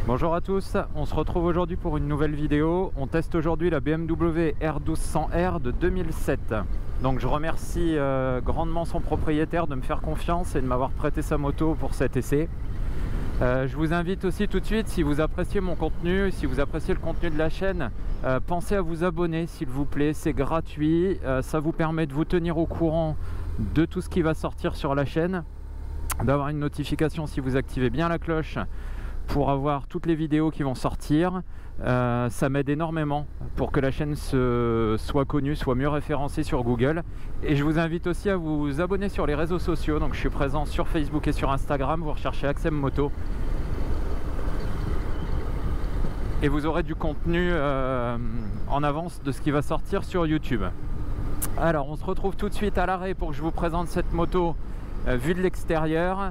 Bonjour à tous, on se retrouve aujourd'hui pour une nouvelle vidéo. On teste aujourd'hui la BMW R1200R de 2007. Donc je remercie grandement son propriétaire de me faire confiance et de m'avoir prêté sa moto pour cet essai. Je vous invite aussi tout de suite, si vous appréciez mon contenu, si vous appréciez le contenu de la chaîne, pensez à vous abonner s'il vous plaît, c'est gratuit, ça vous permet de vous tenir au courant de tout ce qui va sortir sur la chaîne, d'avoir une notification si vous activez bien la cloche pour avoir toutes les vidéos qui vont sortir. Ça m'aide énormément pour que la chaîne soit connue, soit mieux référencée sur Google. Et je vous invite aussi à vous abonner sur les réseaux sociaux. Donc je suis présent sur Facebook et sur Instagram, vous recherchez Axem Moto et vous aurez du contenu en avance de ce qui va sortir sur YouTube. Alors on se retrouve tout de suite à l'arrêt pour que je vous présente cette moto vue de l'extérieur.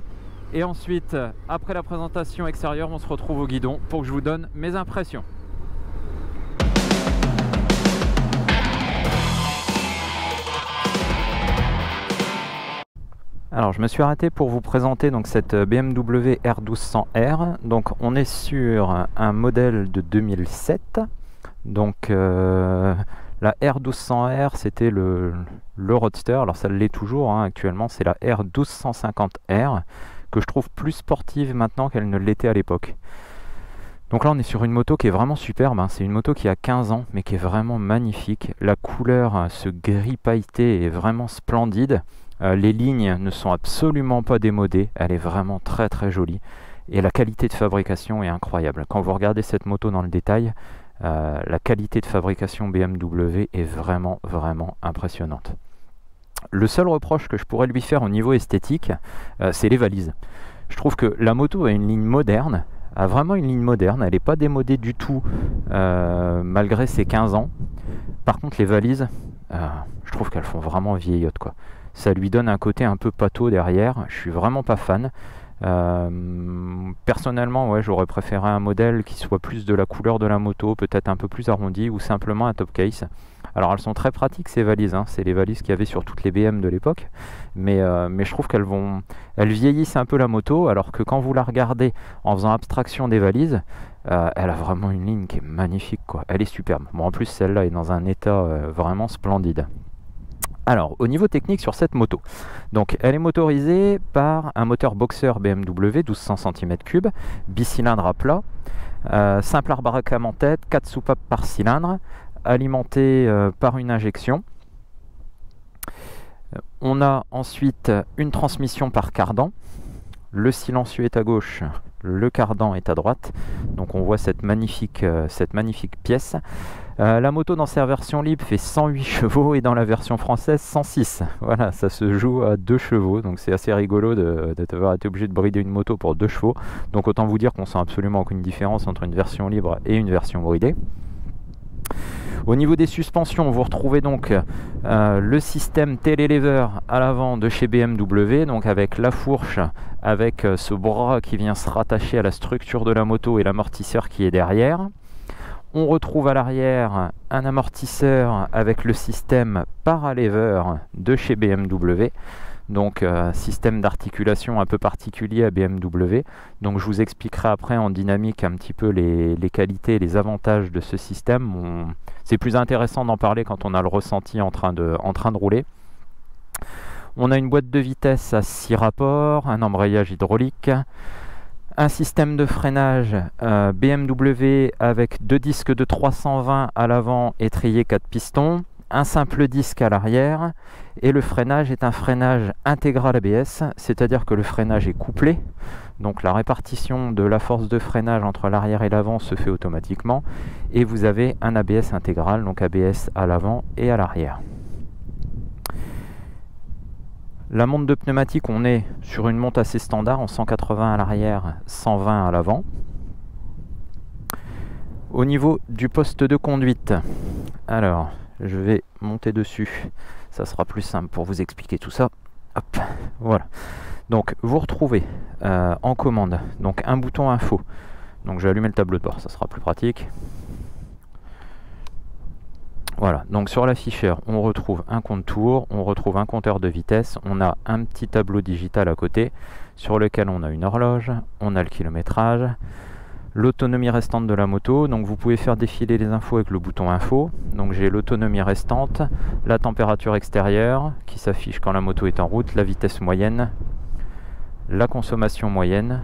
Et ensuite, après la présentation extérieure, on se retrouve au guidon pour que je vous donne mes impressions. Alors, je me suis arrêté pour vous présenter donc cette BMW R1200R. Donc, on est sur un modèle de 2007. Donc, la R1200R, c'était le Roadster. Alors, ça l'est toujours, hein, actuellement. C'est la R1250R. Que je trouve plus sportive maintenant qu'elle ne l'était à l'époque. Donc là on est sur une moto qui est vraiment superbe, hein. C'est une moto qui a 15 ans mais qui est vraiment magnifique. La couleur, ce gris pailleté est vraiment splendide. Les lignes ne sont absolument pas démodées, elle est vraiment très très jolie. Et la qualité de fabrication est incroyable. Quand vous regardez cette moto dans le détail, la qualité de fabrication BMW est vraiment vraiment impressionnante. Le seul reproche que je pourrais lui faire au niveau esthétique, c'est les valises. Je trouve que la moto a une ligne moderne, a vraiment une ligne moderne, elle n'est pas démodée du tout malgré ses 15 ans. Par contre les valises, je trouve qu'elles font vraiment vieillotte, quoi. Ça lui donne un côté un peu pâteau derrière, je suis vraiment pas fan. Personnellement, ouais, j'aurais préféré un modèle qui soit plus de la couleur de la moto, peut-être un peu plus arrondi ou simplement un top case. Alors elles sont très pratiques ces valises, hein. C'est les valises qu'il y avait sur toutes les BM de l'époque, mais je trouve elles vieillissent un peu la moto, alors que quand vous la regardez en faisant abstraction des valises, elle a vraiment une ligne qui est magnifique, quoi. Elle est superbe. Bon, en plus celle-là est dans un état vraiment splendide. Alors, au niveau technique sur cette moto, donc elle est motorisée par un moteur boxer BMW 1200 cm3, bicylindre à plat, simple arbre en tête, 4 soupapes par cylindre, alimenté par une injection. On a ensuite une transmission par cardan. Le silencieux est à gauche, le cardan est à droite. Donc on voit cette magnifique pièce. La moto dans sa version libre fait 108 chevaux et dans la version française 106. Voilà, ça se joue à 2 chevaux. Donc c'est assez rigolo d'avoir été obligé de brider une moto pour 2 chevaux. Donc autant vous dire qu'on sent absolument aucune différence entre une version libre et une version bridée. Au niveau des suspensions, vous retrouvez donc le système télélever à l'avant de chez BMW, donc avec la fourche, avec ce bras qui vient se rattacher à la structure de la moto et l'amortisseur qui est derrière. On retrouve à l'arrière un amortisseur avec le système paralever de chez BMW. Donc système d'articulation un peu particulier à BMW. Donc je vous expliquerai après en dynamique un petit peu les qualités et les avantages de ce système. C'est plus intéressant d'en parler quand on a le ressenti en train de rouler. On a une boîte de vitesse à 6 rapports, un embrayage hydraulique, un système de freinage BMW avec 2 disques de 320 à l'avant, étrier 4 pistons, un simple disque à l'arrière, et le freinage est un freinage intégral ABS, c'est-à-dire que le freinage est couplé, donc la répartition de la force de freinage entre l'arrière et l'avant se fait automatiquement, et vous avez un ABS intégral, donc ABS à l'avant et à l'arrière. La monte de pneumatique, on est sur une monte assez standard, en 180 à l'arrière, 120 à l'avant. Au niveau du poste de conduite, alors je vais monter dessus, ça sera plus simple pour vous expliquer tout ça. Hop, voilà. Donc vous retrouvez en commande donc un bouton info. Donc je vais allumer le tableau de bord, ça sera plus pratique. Voilà, donc sur l'afficheur, on retrouve un compte-tours, on retrouve un compteur de vitesse, on a un petit tableau digital à côté sur lequel on a une horloge, on a le kilométrage, l'autonomie restante de la moto. Donc vous pouvez faire défiler les infos avec le bouton info. Donc j'ai l'autonomie restante, la température extérieure qui s'affiche quand la moto est en route, la vitesse moyenne, la consommation moyenne.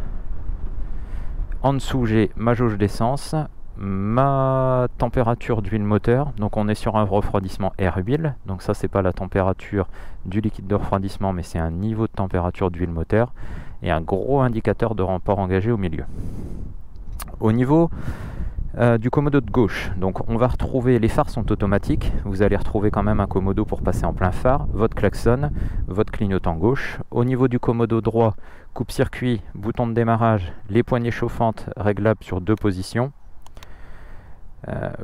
En dessous j'ai ma jauge d'essence, ma température d'huile moteur. Donc on est sur un refroidissement air-huile. Donc ça c'est pas la température du liquide de refroidissement, mais c'est un niveau de température d'huile moteur. Et un gros indicateur de rempart engagé au milieu. Au niveau du commodo de gauche, donc on va retrouver, les phares sont automatiques, vous allez retrouver quand même un commodo pour passer en plein phare, votre klaxon, votre clignotant gauche. Au niveau du commodo droit, coupe-circuit, bouton de démarrage, les poignées chauffantes réglables sur 2 positions,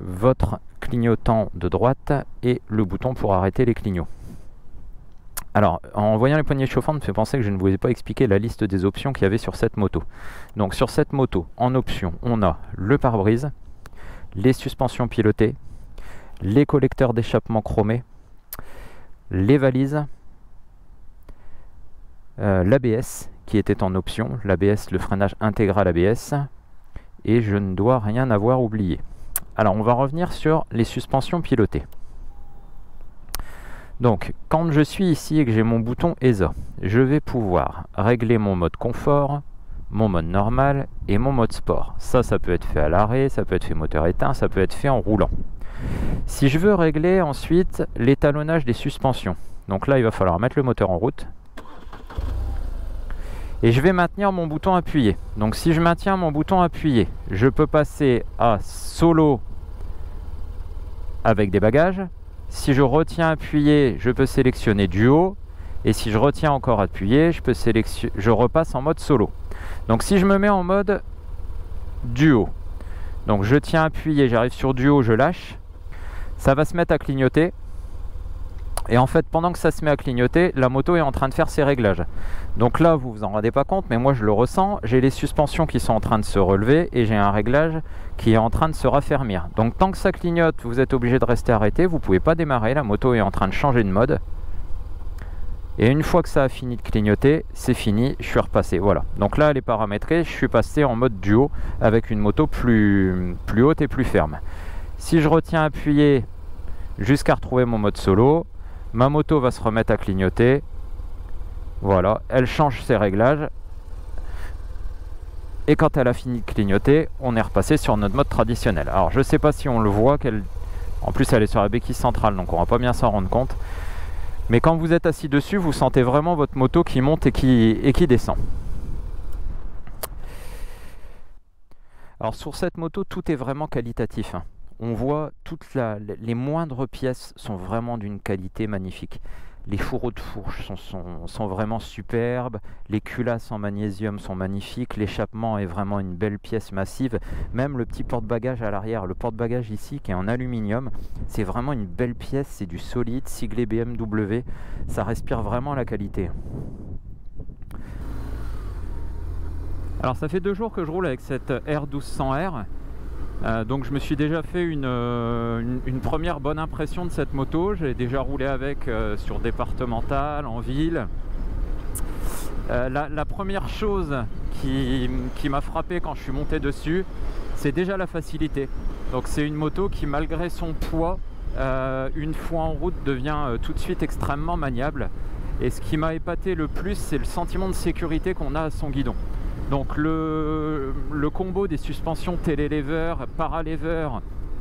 votre clignotant de droite et le bouton pour arrêter les clignots. Alors, en voyant les poignées chauffantes, me fait penser que je ne vous ai pas expliqué la liste des options qu'il y avait sur cette moto. Donc sur cette moto, en option, on a le pare-brise, les suspensions pilotées, les collecteurs d'échappement chromés, les valises, l'ABS qui était en option, l'ABS, le freinage intégral ABS, et je ne dois rien avoir oublié. Alors on va revenir sur les suspensions pilotées. Donc, quand je suis ici et que j'ai mon bouton ESA, je vais pouvoir régler mon mode confort, mon mode normal et mon mode sport. Ça peut être fait à l'arrêt, ça peut être fait moteur éteint, ça peut être fait en roulant. Si je veux régler ensuite l'étalonnage des suspensions, donc là il va falloir mettre le moteur en route. Et je vais maintenir mon bouton appuyé. Donc si je maintiens mon bouton appuyé, je peux passer à solo avec des bagages. Si je retiens appuyé, je peux sélectionner duo. Et si je retiens encore appuyé, je repasse en mode solo. Donc si je me mets en mode duo, donc je tiens appuyé, j'arrive sur duo, je lâche. Ça va se mettre à clignoter. Et en fait, pendant que ça se met à clignoter, la moto est en train de faire ses réglages. Donc là, vous vous en rendez pas compte, mais moi je le ressens. J'ai les suspensions qui sont en train de se relever et j'ai un réglage qui est en train de se raffermir. Donc tant que ça clignote, vous êtes obligé de rester arrêté. Vous ne pouvez pas démarrer. La moto est en train de changer de mode. Et une fois que ça a fini de clignoter, c'est fini. Je suis repassé. Voilà. Donc là, elle est paramétrée. Je suis passé en mode duo avec une moto plus haute et plus ferme. Si je retiens appuyé jusqu'à retrouver mon mode solo, ma moto va se remettre à clignoter. Voilà, elle change ses réglages. Et quand elle a fini de clignoter, on est repassé sur notre mode traditionnel. Alors je ne sais pas si on le voit, en plus elle est sur la béquille centrale, donc on va pas bien s'en rendre compte. Mais quand vous êtes assis dessus, vous sentez vraiment votre moto qui monte et qui descend. Alors sur cette moto, tout est vraiment qualitatif, hein. On voit les moindres pièces sont vraiment d'une qualité magnifique. Les fourreaux de fourche sont vraiment superbes. Les culasses en magnésium sont magnifiques. L'échappement est vraiment une belle pièce massive. Même le petit porte-bagages à l'arrière, le porte-bagages ici qui est en aluminium, c'est vraiment une belle pièce. C'est du solide, siglé BMW. Ça respire vraiment la qualité. Alors ça fait 2 jours que je roule avec cette R1200R. Donc je me suis déjà fait une première bonne impression de cette moto. J'ai déjà roulé avec sur départemental, en ville. La première chose qui m'a frappé quand je suis monté dessus, c'est déjà la facilité. Donc c'est une moto qui, malgré son poids, une fois en route devient tout de suite extrêmement maniable. Et ce qui m'a épaté le plus, c'est le sentiment de sécurité qu'on a à son guidon. Donc le combo des suspensions télélever, paralever,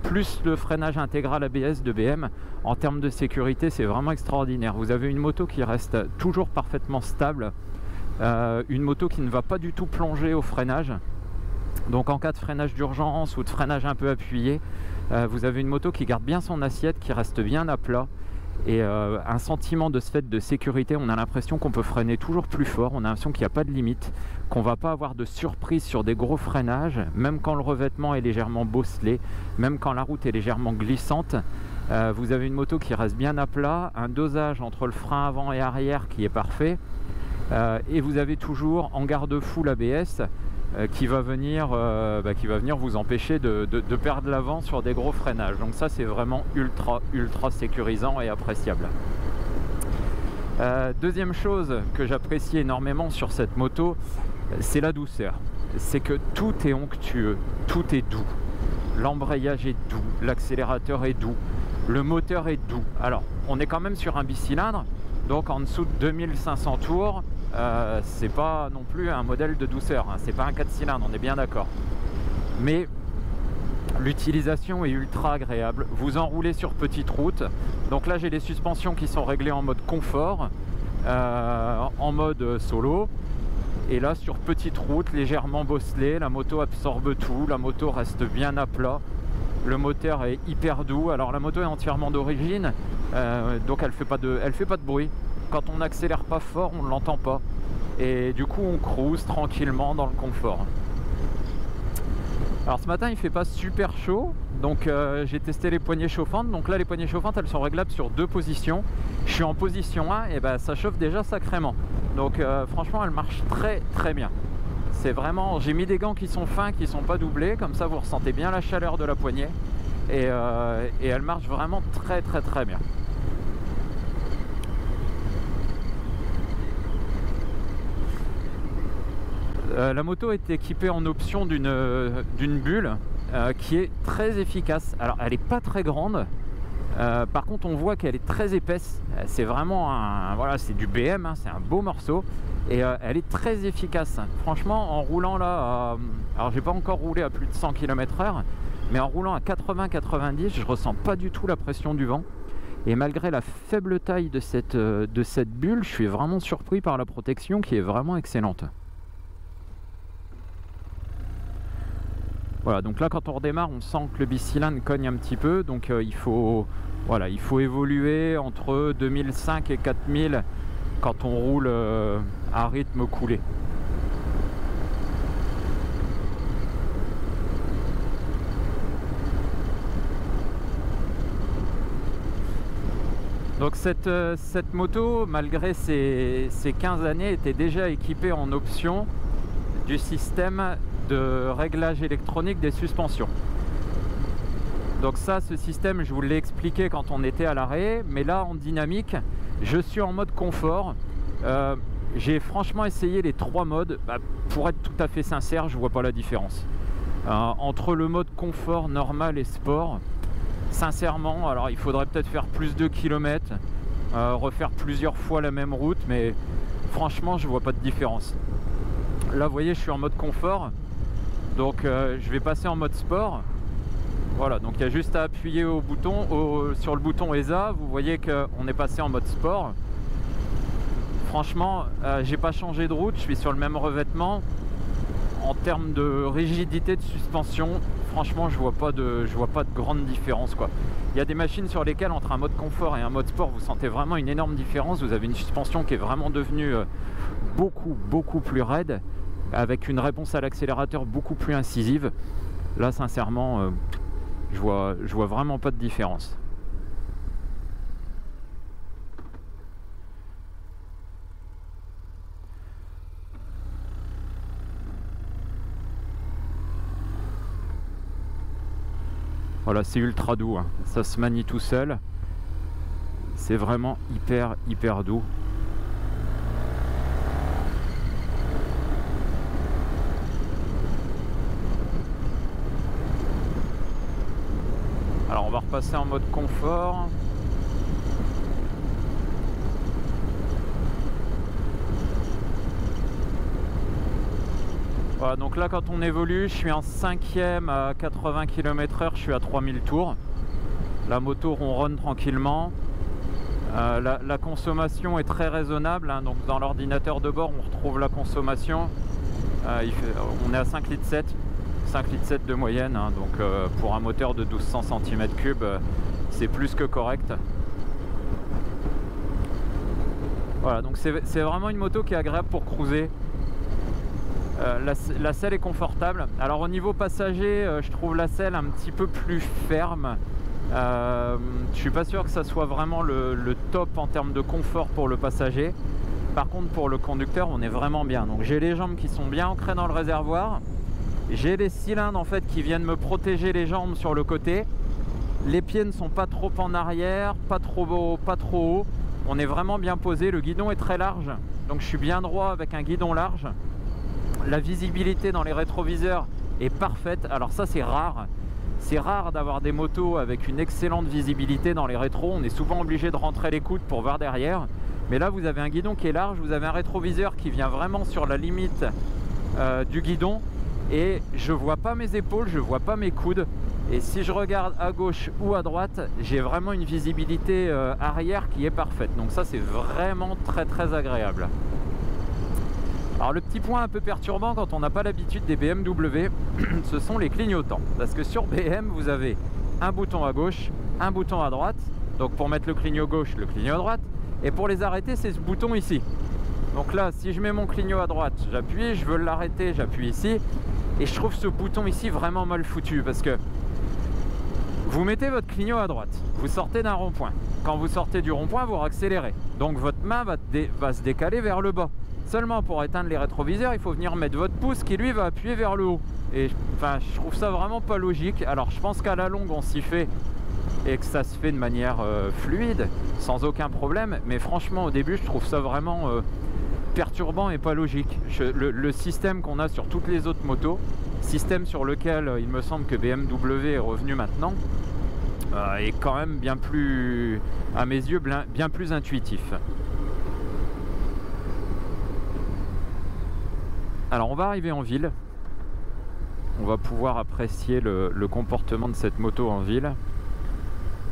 plus le freinage intégral ABS de BM, en termes de sécurité, c'est vraiment extraordinaire. Vous avez une moto qui reste toujours parfaitement stable, une moto qui ne va pas du tout plonger au freinage. Donc en cas de freinage d'urgence ou de freinage un peu appuyé, vous avez une moto qui garde bien son assiette, qui reste bien à plat. Et un sentiment de ce fait de sécurité, on a l'impression qu'on peut freiner toujours plus fort, on a l'impression qu'il n'y a pas de limite, qu'on ne va pas avoir de surprise sur des gros freinages, même quand le revêtement est légèrement bosselé, même quand la route est légèrement glissante. Vous avez une moto qui reste bien à plat, un dosage entre le frein avant et arrière qui est parfait, et vous avez toujours en garde-fou l'ABS qui va venir vous empêcher de perdre l'avant sur des gros freinages. Donc ça, c'est vraiment ultra sécurisant et appréciable. Deuxième chose que j'apprécie énormément sur cette moto, c'est la douceur. c'est que tout est onctueux, tout est doux. L'embrayage est doux, l'accélérateur est doux, le moteur est doux. Alors, on est quand même sur un bicylindre, donc en dessous de 2500 tours, c'est pas non plus un modèle de douceur, hein, c'est pas un 4 cylindres, on est bien d'accord. Mais l'utilisation est ultra agréable, vous enroulez sur petite route. Donc là j'ai les suspensions qui sont réglées en mode confort, en mode solo. Et là sur petite route, légèrement bosselée, la moto absorbe tout, la moto reste bien à plat. Le moteur est hyper doux. Alors la moto est entièrement d'origine, donc elle fait pas de bruit. Quand on n'accélère pas fort, on ne l'entend pas. Et du coup on cruise tranquillement dans le confort. Alors ce matin il fait pas super chaud, donc j'ai testé les poignées chauffantes. Donc là les poignées chauffantes elles sont réglables sur 2 positions. Je suis en position 1 et ben ça chauffe déjà sacrément. Donc franchement elle marche très très bien. C'est vraiment, j'ai mis des gants qui sont fins, qui sont pas doublés, comme ça vous ressentez bien la chaleur de la poignée. Et elle marche vraiment très très très bien. La moto est équipée en option d'une bulle qui est très efficace. Alors elle n'est pas très grande, par contre on voit qu'elle est très épaisse. C'est vraiment voilà, c'est du BM, hein, c'est un beau morceau et elle est très efficace. Franchement en roulant là, alors j'ai pas encore roulé à plus de 100 km/h, mais en roulant à 80-90 je ressens pas du tout la pression du vent. Et malgré la faible taille de cette bulle, je suis vraiment surpris par la protection qui est vraiment excellente. Voilà, donc là quand on redémarre on sent que le bicylindre cogne un petit peu, donc il faut évoluer entre 2005 et 4000 quand on roule à rythme coulé. Donc cette moto, malgré ses 15 années, était déjà équipée en option du système de réglage électronique des suspensions. Donc ça, ce système, je vous l'ai expliqué quand on était à l'arrêt, mais là en dynamique, je suis en mode confort. J'ai franchement essayé les 3 modes. Pour être tout à fait sincère, je vois pas la différence entre le mode confort, normal et sport. Sincèrement, alors il faudrait peut-être faire plus de kilomètres, refaire plusieurs fois la même route, mais franchement, je vois pas de différence. Là, vous voyez, je suis en mode confort. Donc je vais passer en mode sport. Voilà, donc il y a juste à appuyer sur le bouton ESA. Vous voyez qu'on est passé en mode sport. Franchement, j'ai pas changé de route, je suis sur le même revêtement. En termes de rigidité de suspension, franchement je vois pas de grande différence, quoi. Il y a des machines sur lesquelles entre un mode confort et un mode sport vous sentez vraiment une énorme différence. Vous avez une suspension qui est vraiment devenue beaucoup plus raide, avec une réponse à l'accélérateur beaucoup plus incisive. Là sincèrement je vois vraiment pas de différence. Voilà, c'est ultra doux, hein. Ça se manie tout seul. C'est vraiment hyper doux. Alors on va repasser en mode confort. Voilà, donc là quand on évolue, je suis en 5e à 80 km/h, je suis à 3000 tours. La moto ronronne tranquillement. La consommation est très raisonnable, hein. Donc dans l'ordinateur de bord on retrouve la consommation. On est à 5,7 litres. 5,7 litres de moyenne, hein. Donc pour un moteur de 1200 cm3, c'est plus que correct. Voilà, donc c'est vraiment une moto qui est agréable pour cruiser. La selle est confortable. Alors au niveau passager, je trouve la selle un petit peu plus ferme. Je suis pas sûr que ça soit vraiment le top en termes de confort pour le passager. Par contre pour le conducteur on est vraiment bien. Donc j'ai les jambes qui sont bien ancrées dans le réservoir. J'ai les cylindres en fait qui viennent me protéger les jambes sur le côté. Les pieds ne sont pas trop en arrière, pas trop haut. On est vraiment bien posé. Le guidon est très large, donc je suis bien droit avec un guidon large. la visibilité dans les rétroviseurs est parfaite. Alors ça c'est rare. C'est rare d'avoir des motos avec une excellente visibilité dans les rétros. On est souvent obligé de rentrer les coudes pour voir derrière. Mais là vous avez un guidon qui est large, vous avez un rétroviseur qui vient vraiment sur la limite du guidon. Et je vois pas mes épaules, je vois pas mes coudes. Et si je regarde à gauche ou à droite, j'ai vraiment une visibilité arrière qui est parfaite. Donc ça c'est vraiment très agréable. Alors le petit point un peu perturbant quand on n'a pas l'habitude des BMW, ce sont les clignotants. Parce que sur BM, vous avez un bouton à gauche, un bouton à droite. Donc pour mettre le clignot gauche, le clignot à droite. Et pour les arrêter, c'est ce bouton ici. Donc là, si je mets mon clignot à droite, j'appuie, je veux l'arrêter, j'appuie ici. Et je trouve ce bouton ici vraiment mal foutu parce que vous mettez votre clignot à droite, vous sortez d'un rond-point. Quand vous sortez du rond-point, vous accélérez. Donc votre main va se décaler vers le bas. Seulement pour éteindre les rétroviseurs, il faut venir mettre votre pouce qui lui va appuyer vers le haut. Et enfin, je trouve ça vraiment pas logique. Alors je pense qu'à la longue on s'y fait et que ça se fait de manière fluide, sans aucun problème. Mais franchement au début je trouve ça vraiment perturbant et pas logique. Le système qu'on a sur toutes les autres motos, système sur lequel il me semble que BMW est revenu maintenant, est quand même bien plus, à mes yeux, bien plus intuitif. Alors on va arriver en ville, on va pouvoir apprécier le comportement de cette moto en ville.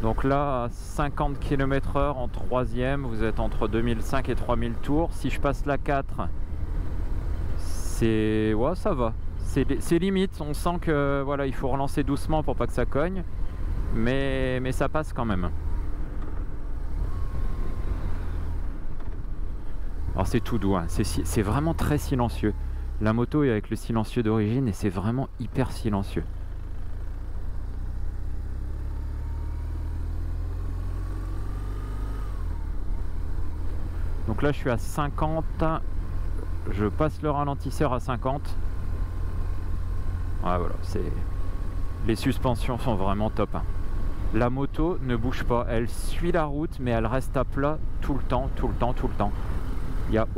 Donc là, à 50 km/h en troisième, vous êtes entre 2005 et 3000 tours. Si je passe la 4, c'est... ouais, ça va. C'est limite, on sent que voilà, il faut relancer doucement pour pas que ça cogne. Mais ça passe quand même. Alors c'est tout doux, hein. C'est vraiment très silencieux. La moto est avec le silencieux d'origine et c'est vraiment hyper silencieux. Donc là je suis à 50, je passe le ralentisseur à 50. Ouais, voilà, les suspensions sont vraiment top, hein. La moto ne bouge pas, elle suit la route mais elle reste à plat tout le temps. Il n'y a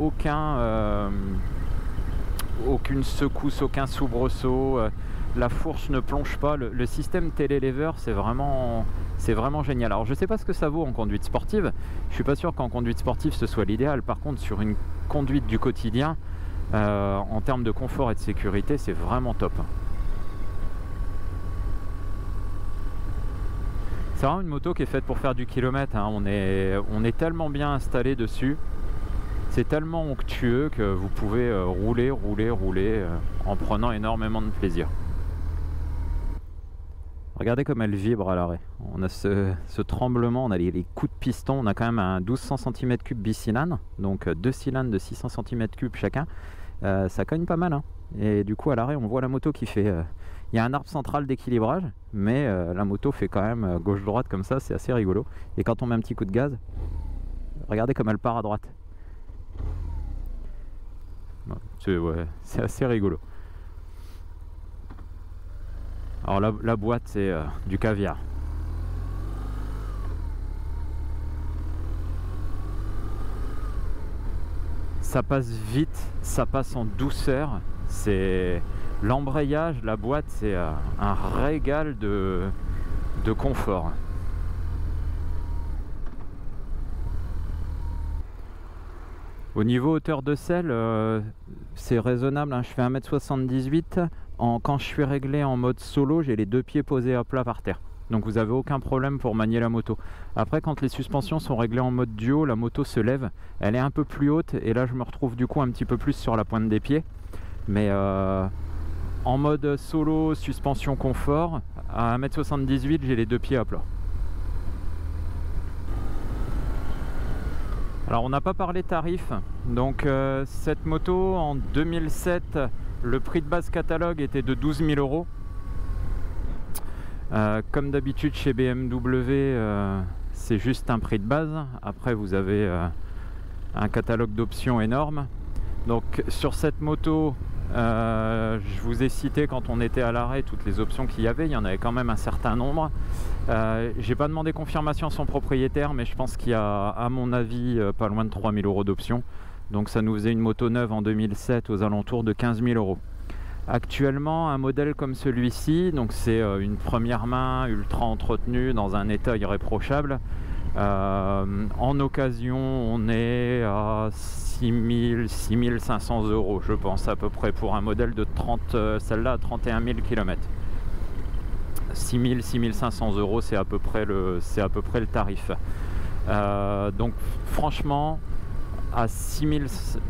aucune secousse, aucun soubresaut, la fourche ne plonge pas. Le système télélever c'est vraiment génial. Alors je sais pas ce que ça vaut en conduite sportive, je suis pas sûr qu'en conduite sportive ce soit l'idéal. Par contre sur une conduite du quotidien, en termes de confort et de sécurité, c'est vraiment top. C'est vraiment une moto qui est faite pour faire du kilomètre, hein. On est tellement bien installé dessus. C'est tellement onctueux que vous pouvez rouler en prenant énormément de plaisir. Regardez comme elle vibre à l'arrêt. On a ce tremblement, on a les coups de piston, on a quand même un 1200 cm3 bicylindre, donc deux cylindres de 600 cm3 chacun. Ça cogne pas mal, hein. Et du coup à l'arrêt on voit la moto qui fait... il y a un arbre central d'équilibrage, mais la moto fait quand même gauche-droite comme ça, c'est assez rigolo. Et quand on met un petit coup de gaz, regardez comme elle part à droite. C'est assez rigolo. Alors la boîte c'est du caviar. Ça passe vite, ça passe en douceur. C'est l'embrayage, la boîte c'est un régal de confort. Au niveau hauteur de selle, c'est raisonnable, hein. Je fais 1m78. Quand je suis réglé en mode solo, j'ai les deux pieds posés à plat par terre. Donc vous n'avez aucun problème pour manier la moto. Après, quand les suspensions sont réglées en mode duo, la moto se lève. Elle est un peu plus haute et là je me retrouve du coup un petit peu plus sur la pointe des pieds. Mais en mode solo, suspension confort, à 1m78, j'ai les deux pieds à plat. Alors on n'a pas parlé tarif, donc cette moto en 2007, le prix de base catalogue était de 12 000 €. Comme d'habitude chez BMW, c'est juste un prix de base. Après vous avez un catalogue d'options énorme. Donc sur cette moto, je vous ai cité quand on était à l'arrêt toutes les options qu'il y avait. Il y en avait quand même un certain nombre. J'ai pas demandé confirmation à son propriétaire, mais je pense qu'il y a, à mon avis, pas loin de 3 000 € d'options. Donc ça nous faisait une moto neuve en 2007 aux alentours de 15 000 euros. Actuellement, un modèle comme celui-ci, donc c'est une première main ultra entretenue dans un état irréprochable. En occasion, on est à 6 000, 6 500 euros, je pense, à peu près, pour un modèle de 30, celle-là à 31 000 km. 6 000, 6 500 euros, c'est à peu près le tarif. Donc franchement, à 6 000,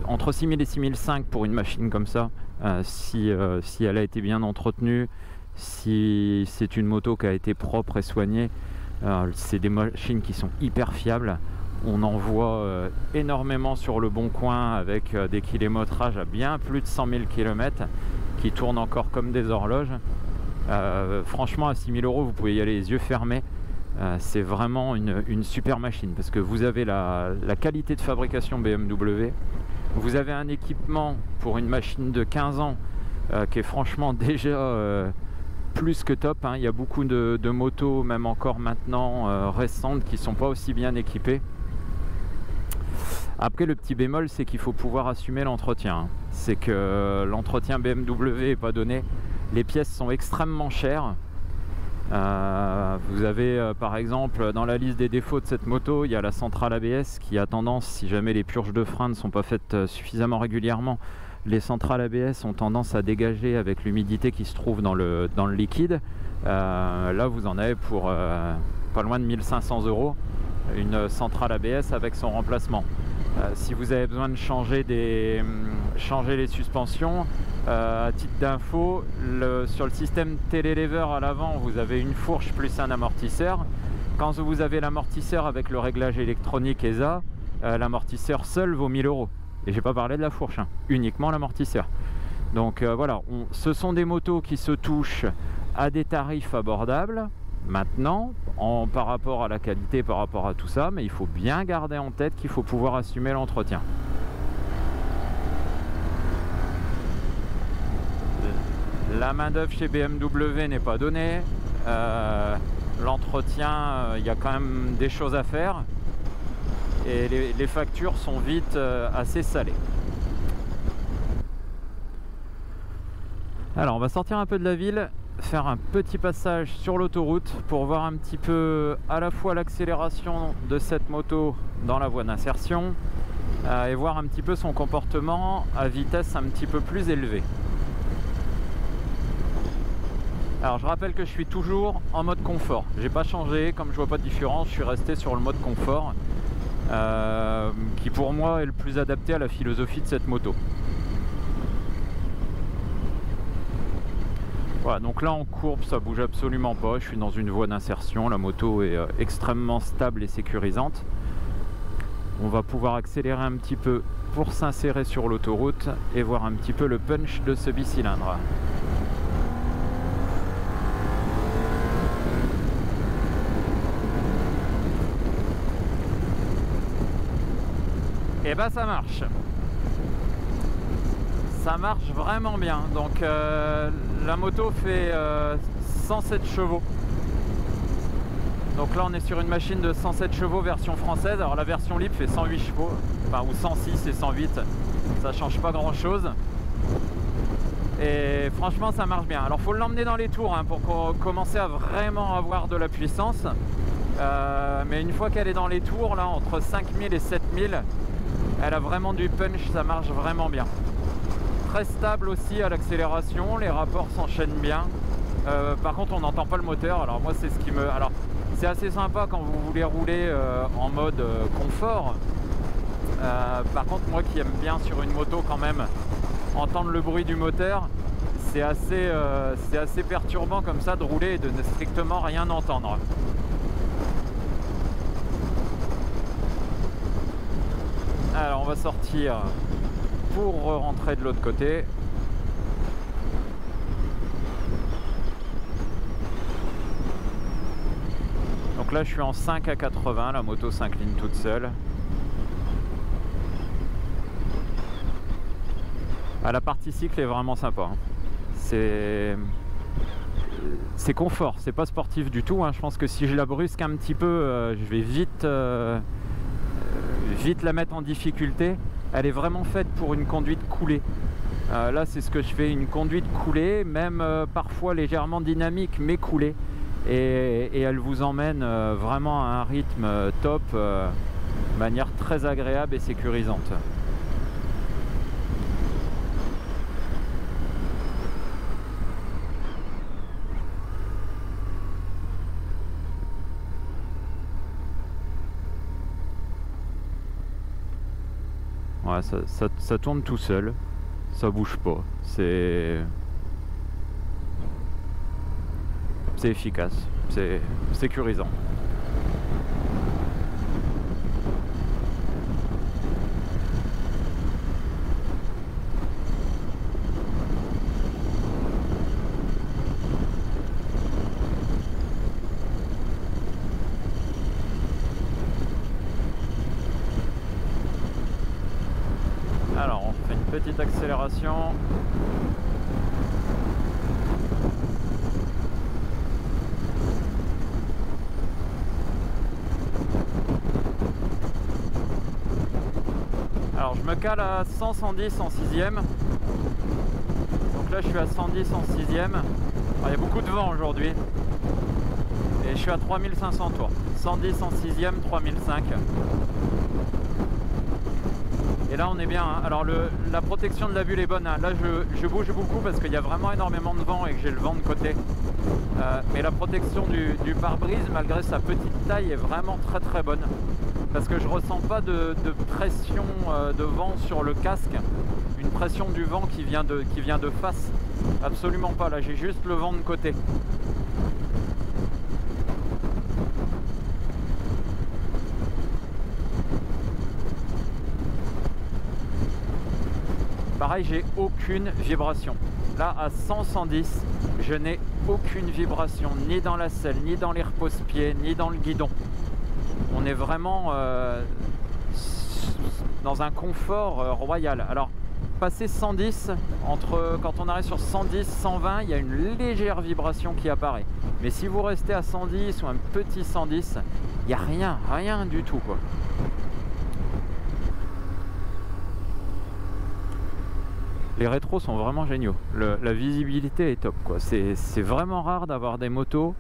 entre 6 000 et 6 500 pour une machine comme ça, si elle a été bien entretenue, si c'est une moto qui a été propre et soignée, c'est des machines qui sont hyper fiables. On en voit énormément sur le bon coin avec des kilométrages à bien plus de 100 000 km qui tournent encore comme des horloges. Franchement, à 6 000 euros, vous pouvez y aller les yeux fermés. C'est vraiment une super machine parce que vous avez la qualité de fabrication BMW, vous avez un équipement pour une machine de 15 ans qui est franchement déjà plus que top, hein. Il y a beaucoup de motos, même encore maintenant récentes, qui sont pas aussi bien équipées. Après, le petit bémol, c'est qu'il faut pouvoir assumer l'entretien, hein. C'est que l'entretien BMW n'est pas donné, les pièces sont extrêmement chères. Vous avez par exemple dans la liste des défauts de cette moto, il y a la centrale ABS qui a tendance, si jamais les purges de frein ne sont pas faites suffisamment régulièrement, les centrales ABS ont tendance à dégager avec l'humidité qui se trouve dans le liquide. Là vous en avez pour pas loin de 1 500 euros une centrale ABS avec son remplacement. Si vous avez besoin de changer les suspensions, à titre d'info, sur le système télélever à l'avant, vous avez une fourche plus un amortisseur. Quand vous avez l'amortisseur avec le réglage électronique ESA, l'amortisseur seul vaut 1 000 euros. Et j'ai pas parlé de la fourche, hein, uniquement l'amortisseur. Donc voilà, ce sont des motos qui se touchent à des tarifs abordables. Maintenant, par rapport à la qualité, par rapport à tout ça, mais il faut bien garder en tête qu'il faut pouvoir assumer l'entretien. La main d'œuvre chez BMW n'est pas donnée. L'entretien, il y a quand même des choses à faire. Et les factures sont vite assez salées. Alors on va sortir un peu de la ville, faire un petit passage sur l'autoroute pour voir un petit peu à la fois l'accélération de cette moto dans la voie d'insertion et voir un petit peu son comportement à vitesse un petit peu plus élevée. Alors je rappelle que je suis toujours en mode confort, j'ai pas changé, comme je vois pas de différence, je suis resté sur le mode confort qui pour moi est le plus adapté à la philosophie de cette moto. Voilà, donc là en courbe ça bouge absolument pas, je suis dans une voie d'insertion, la moto est extrêmement stable et sécurisante. On va pouvoir accélérer un petit peu pour s'insérer sur l'autoroute et voir un petit peu le punch de ce bicylindre. Et bah ça marche. Ça marche vraiment bien. Donc la moto fait 107 chevaux. Donc là on est sur une machine de 107 chevaux version française. Alors la version libre fait 108 chevaux, enfin ou 106 et 108. Ça change pas grand chose. Et franchement ça marche bien. Alors faut l'emmener dans les tours hein, pour commencer à vraiment avoir de la puissance. Mais une fois qu'elle est dans les tours, là entre 5000 et 7000, elle a vraiment du punch, ça marche vraiment bien. Très stable aussi à l'accélération, les rapports s'enchaînent bien. Par contre on n'entend pas le moteur, alors moi c'est ce qui me... Alors c'est assez sympa quand vous voulez rouler en mode confort. Par contre moi qui aime bien sur une moto quand même entendre le bruit du moteur, c'est assez perturbant comme ça de rouler et de ne strictement rien entendre. Alors on va sortir pour rentrer de l'autre côté. Donc là je suis en 5 à 80, la moto s'incline toute seule. Ah, la partie cycle est vraiment sympa, hein. C'est confort, c'est pas sportif du tout, hein. Je pense que si je la brusque un petit peu, je vais vite la mettre en difficulté. elle est vraiment faite pour une conduite coulée. Là c'est ce que je fais, une conduite coulée, même parfois légèrement dynamique mais coulée, et elle vous emmène vraiment à un rythme top, de manière très agréable et sécurisante. Ouais, ça tourne tout seul, ça bouge pas, c'est efficace, c'est sécurisant. Alors on fait une petite accélération. Alors je me cale à 100-110 en 6ème. Donc là je suis à 110 en 6ème. Il y a beaucoup de vent aujourd'hui. Et je suis à 3500 tours. 110 en 6ème, 3005. Et là on est bien, hein. Alors la protection de la bulle est bonne, hein. Là je bouge beaucoup parce qu'il y a vraiment énormément de vent et que j'ai le vent de côté. Mais la protection du pare-brise, malgré sa petite taille, est vraiment très très bonne. Parce que je ressens pas de pression de vent sur le casque. Une pression du vent qui vient de face. Absolument pas, là j'ai juste le vent de côté. Pareil, j'ai aucune vibration. Là, à 100-110, je n'ai aucune vibration, ni dans la selle, ni dans les repose-pieds, ni dans le guidon. On est vraiment dans un confort royal. Alors, passer 110, quand on arrive sur 110-120, il y a une légère vibration qui apparaît. Mais si vous restez à 110 ou un petit 110, il n'y a rien du tout, quoi. Les rétros sont vraiment géniaux, la visibilité est top, quoi. C'est vraiment rare d'avoir des motos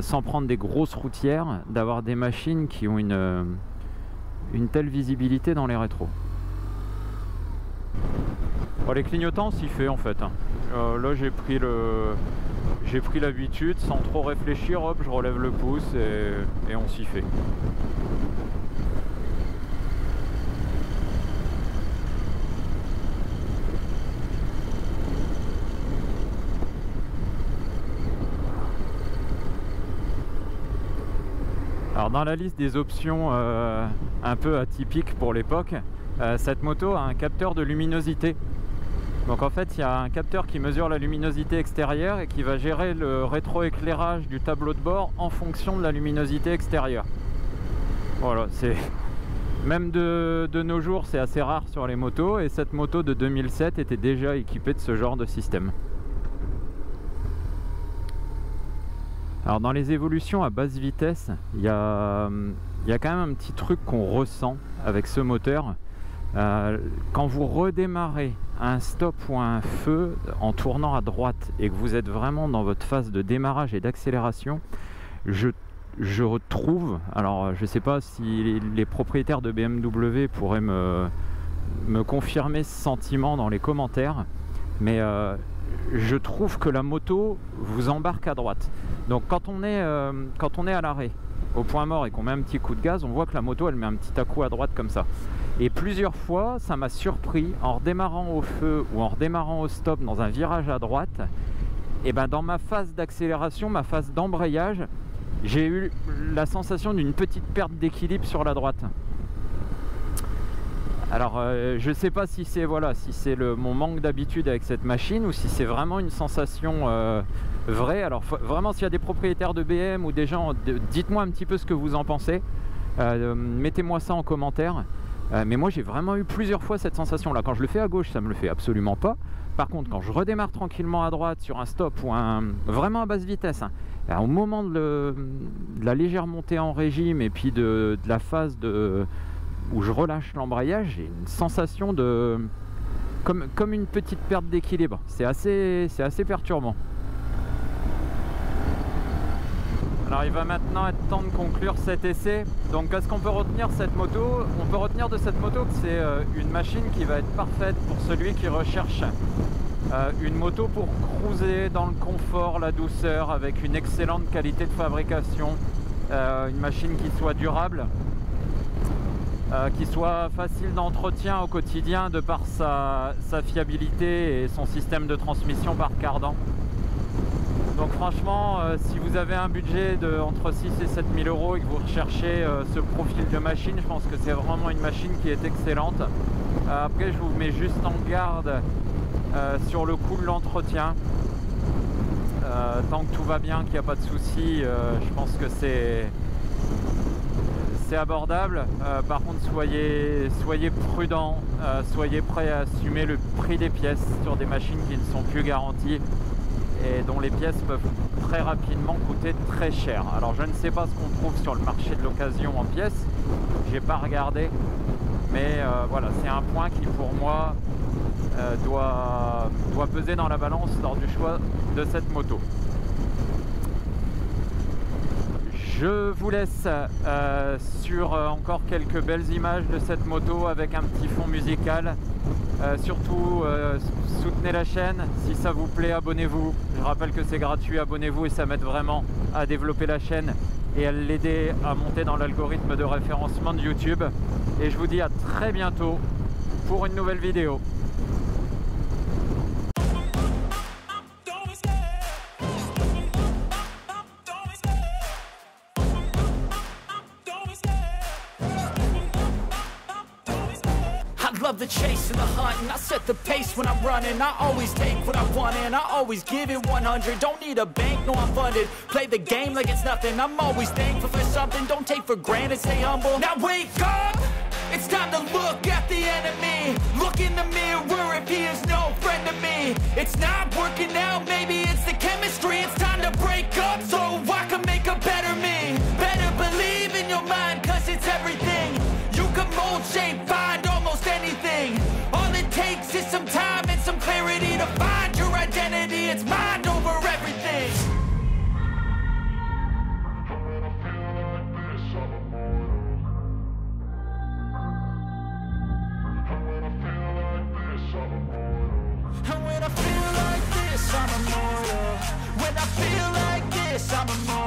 sans prendre des grosses routières, d'avoir des machines qui ont une telle visibilité dans les rétros. Bon, les clignotants s'y fait en fait, hein. Là j'ai pris l'habitude, sans trop réfléchir, hop, je relève le pouce et on s'y fait. Alors dans la liste des options un peu atypiques pour l'époque, cette moto a un capteur de luminosité. Donc en fait il y a un capteur qui mesure la luminosité extérieure et qui va gérer le rétroéclairage du tableau de bord en fonction de la luminosité extérieure. Voilà, c'est même de nos jours c'est assez rare sur les motos, et cette moto de 2007 était déjà équipée de ce genre de système. Alors dans les évolutions à basse vitesse, il y a quand même un petit truc qu'on ressent avec ce moteur. Quand vous redémarrez un stop ou un feu en tournant à droite et que vous êtes vraiment dans votre phase de démarrage et d'accélération, je retrouve, alors je ne sais pas si les propriétaires de BMW pourraient me confirmer ce sentiment dans les commentaires, mais je trouve que la moto vous embarque à droite. Donc quand on est à l'arrêt, au point mort, et qu'on met un petit coup de gaz, on voit que la moto elle met un petit à-coup à droite comme ça. Et plusieurs fois ça m'a surpris en redémarrant au feu ou en redémarrant au stop dans un virage à droite, et ben dans ma phase d'accélération, ma phase d'embrayage, j'ai eu la sensation d'une petite perte d'équilibre sur la droite. Alors je sais pas si c'est mon manque d'habitude avec cette machine ou si c'est vraiment une sensation vraie. Alors vraiment, s'il y a des propriétaires de BM ou des gens, dites-moi un petit peu ce que vous en pensez. Mettez-moi ça en commentaire. Mais moi j'ai vraiment eu plusieurs fois cette sensation là. Quand je le fais à gauche, ça me le fait absolument pas. Par contre, quand je redémarre tranquillement à droite sur un stop ou vraiment à basse vitesse, hein, au moment de la légère montée en régime et puis de la phase où je relâche l'embrayage, j'ai une sensation de... Comme une petite perte d'équilibre. C'est assez perturbant. Alors il va maintenant être temps de conclure cet essai. Donc qu'est-ce qu'on peut retenir de cette moto? On peut retenir de cette moto que c'est une machine qui va être parfaite pour celui qui recherche une moto pour cruiser dans le confort, la douceur, avec une excellente qualité de fabrication. Une machine qui soit durable, qui soit facile d'entretien au quotidien de par sa fiabilité et son système de transmission par cardan. Donc franchement, si vous avez un budget de entre 6 et 7 000 euros et que vous recherchez ce profil de machine, je pense que c'est vraiment une machine qui est excellente. Après, je vous mets juste en garde sur le coût de l'entretien. Tant que tout va bien, qu'il n'y a pas de souci, je pense que c'est abordable. Par contre, soyez prudent, soyez prêts à assumer le prix des pièces sur des machines qui ne sont plus garanties et dont les pièces peuvent très rapidement coûter très cher. Alors je ne sais pas ce qu'on trouve sur le marché de l'occasion en pièces, j'ai pas regardé, mais voilà, c'est un point qui pour moi doit peser dans la balance lors du choix de cette moto. Je vous laisse sur encore quelques belles images de cette moto avec un petit fond musical. Surtout soutenez la chaîne, si ça vous plaît abonnez-vous. Je rappelle que c'est gratuit, abonnez-vous et ça m'aide vraiment à développer la chaîne et à l'aider à monter dans l'algorithme de référencement de YouTube. Et je vous dis à très bientôt pour une nouvelle vidéo. Love the chase and the hunt, and I set the pace when I'm running. I always take what I want and I always give it 100. Don't need a bank, no I'm funded. Play the game like it's nothing. I'm always thankful for something. Don't take for granted, stay humble. Now wake up, it's time to look at the enemy. Look in the mirror if he is no friend to me. It's not working out, maybe it's the chemistry. It's time to break up so I can make a better me. Better believe in your mind, cause it's everything. You can mold, shape, find almost anything. All it takes is some time and some clarity to find your identity. It's mind over everything. And when I feel like this, I'm immortal. When I feel like this, I'm immortal.